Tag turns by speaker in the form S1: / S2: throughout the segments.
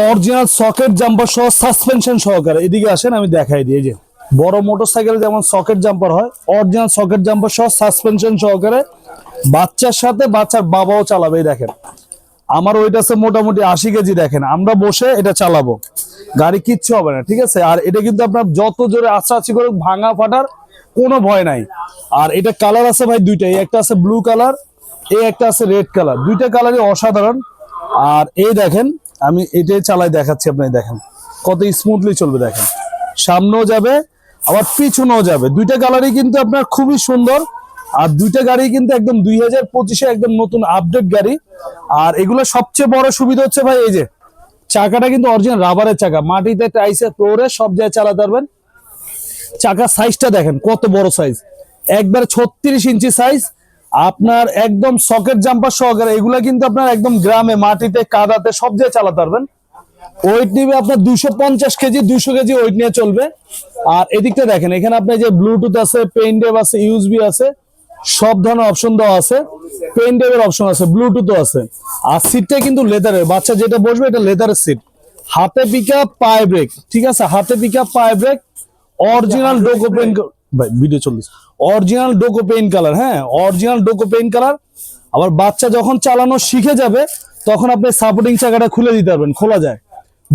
S1: Original socket jumper সহ suspension সহকারে। এদিকে আসেন আমি দেখাই দিই। এই যে বড় মোটরসাইকেল যেমন সকেট জাম্পার হয়, অরিজিনাল সকেট জাম্পার সহ সাসপেনশন সহকারে বাচ্চার সাথে বাচ্চার বাবাও চালাবে। দেখেন আমার ওইটা আছে মোটামুটি 80 কেজি। দেখেন আমরা বসে এটা চালাবো, গাড়ি কিচ্ছু হবে না, ঠিক আছে। আর এটা কিন্তু আপনার যত জোরে আছাআছি করে ভাঙা ফাটার কোনো ভয় নাই। আর এটা কালার আছে ভাই দুইটাই, একটা আছে ব্লু কালার, এই একটা আছে রেড কালার। দুইটা কালারই অসাধারণ। আর এই দেখেন আমি এটাই চালাই দেখাচ্ছি আপনাকে, দেখেন কত স্মুথলি চলবে। দেখেন সামনেও যাবে আবার পিছনেও যাবে, দুইটা কালারই কিন্তু আপনার খুবই সুন্দর। আর দুইটা গাড়ি কিন্তু একদম 2025-এ একদম নতুন আপডেট গাড়ি। আর এগুলো সবচেয়ে বড় সুবিধা হচ্ছে ভাই এই যে চাকাটা কিন্তু অরিজিনাল রাবারের চাকা, মাটিতে টাইসে ফ্লোরে সব জায়গায় চালাতে পারবেন। চাকার সাইজটা দেখেন কত বড় সাইজ, একবার 36 ইঞ্চি সাইজ। আপনার একদম সকেট জাম্পার সহকারে এগুলা কিন্তু আপনার একদম গ্রামে মাটিতে কাদাতে সব জায়গায় চালাতে পারবেন। ওয়েট নিবে আপনার 250 কেজি, 200 কেজি ওয়েট নিয়ে চলবে। আর এদিকটা দেখেন এখানে আপনার যে ব্লুটুথ আছে, পেন ড্রাইভ আছে, ইউএসবি আছে, সব ধরনের অপশন দেওয়া আছে। পেন ড্রাইভের অপশন আছে, ব্লুটুথও আছে। আর সিটটা কিন্তু লেদারের, বাচ্চা যেটা বসবে এটা লেদারের সিট। হাতে পিকআপ পায়ে ব্রেক, ঠিক আছে, হাতে পিকআপ পায়ে ব্রেক। অরিজিনাল ডোকো পেন, ভাই ভিডিও চলছে, অরিজিনাল ডোকো পেইন কালার। হ্যাঁ অরিজিনাল ডোকো পেইন কালার। আবার বাচ্চা যখন চালানো শিখে যাবে তখন আপনি সাপোর্টিং চাকাটা খুলে দিতে পারবেন, খোলা যায়,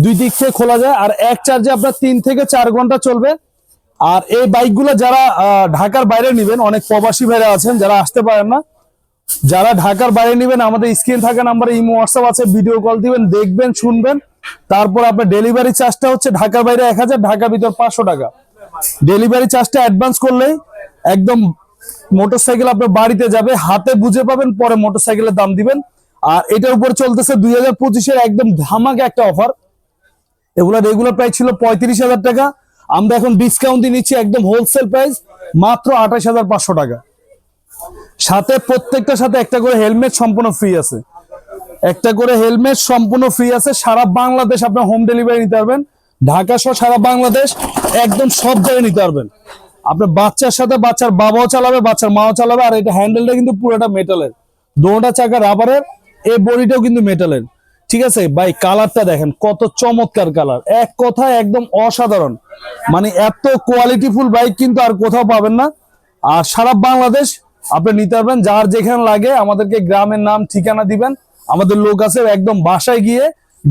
S1: দুই দিক থেকে খোলা যায়। আর এক চার্জে আপনার 3 থেকে 4 ঘন্টা চলবে। আর এই বাইকগুলো যারা ঢাকার বাইরে নেবেন, অনেক প্রবাসী ভাইরা আছেন যারা আসতে পারেন না, যারা ঢাকার বাইরে নেবেন আমাদের স্ক্রিন থাকা নাম্বারে ইমো হোয়াটসঅ্যাপ আছে, ভিডিও কল দিবেন, দেখবেন, শুনবেন। তারপর আপনার ডেলিভারি চার্জটা হচ্ছে ঢাকার বাইরে 1000, ঢাকার ভিতর 500 টাকা। ডেলিভারি চার্জটা অ্যাডভান্স করলেই একদম মোটরসাইকেল আপনার বাড়িতে যাবে, হাতে বুঝে পাবেন, পরে মোটরসাইকেলের দাম দিবেন। আর এটার উপর চলতেছে 2025-এর একদম ধামাকা একটা অফার। এগুলা রেগুলার প্রাইস ছিল 35,000 টাকা, আমরা এখন ডিসকাউন্ট দিয়ে নিচ্ছি একদম হোলসেল প্রাইস মাত্র 28,500 টাকা। সাথে প্রত্যেকটার সাথে একটা করে হেলমেট সম্পূর্ণ ফ্রি আছে, একটা করে হেলমেট সম্পূর্ণ ফ্রি আছে। সারা বাংলাদেশ আপনার হোম ডেলিভারি নিতে পারবেন, ঢাকা সহ সারা বাংলাদেশ একদম সব জায়গায় নিতে পারবেন। আপনার বাচ্চার সাথে বাচ্চার বাবাও চালাবে, বাচ্চার মাও চালাবে। আর এটা হ্যান্ডেলটা কিন্তু পুরোটা মেটালের, দোনোটা চাকা রাবারের, এই বডিটাও কিন্তু মেটালের, ঠিক আছে ভাই। কালারটা দেখেন কত চমৎকার কালার, এক কথায় একদম অসাধারণ। মানে এত কোয়ালিটিফুল বাইক কিন্তু আর কোথাও পাবেন না। আর সারা বাংলাদেশ আপনি নিতে পারবেন, যার যেখানে লাগে আমাদেরকে গ্রামের নাম ঠিকানা দিবেন, আমাদের লোক আছে একদম বাসায় গিয়ে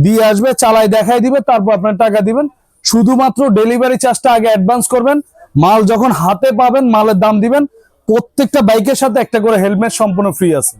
S1: দিয়ে আসবে, চালাই দেখাই দিবে, তারপর আপনার টাকা দিবেন। শুধুমাত্র ডেলিভারি চার্জটা আগে অ্যাডভান্স করবেন, মাল যখন হাতে পাবেন মালের দাম দিবেন। প্রত্যেকটা বাইকের সাথে একটা করে হেলমেট সম্পূর্ণ ফ্রি আছে।